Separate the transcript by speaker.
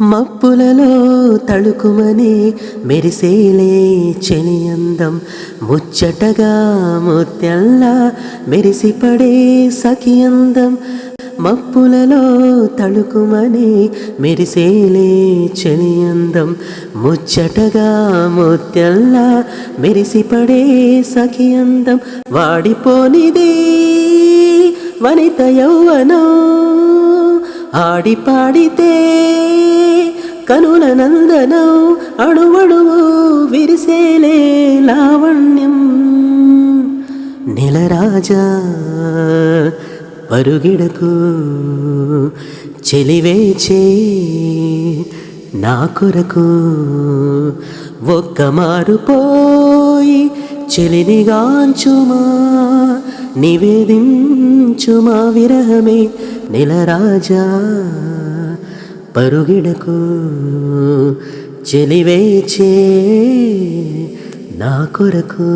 Speaker 1: మబ్బులలో తళుకుమని మెరిసేలే చెలియందం ముచ్చటగా ముత్యల్లా మెరిసిపడే సఖియందం మబ్బులలో తళుకుమని మెరిసేలే చెలియందం ముచ్చటగా ముత్యల్లా మెరిసిపడే సఖియందం వాడిపోనిది వనిత యౌవనం ఆడి పాడితే కనుల నందనం అణువణువు విరిసేలే లావణ్యం నెలరాజా పరుగిడకు చెలివేచే నా కొరకు ఒక్క మారుపోయి చెలినిగాంచుమా నివేదించుమా విరహమే నెలరాజా పరుగిడకు చెలివేచే నా కొరకు.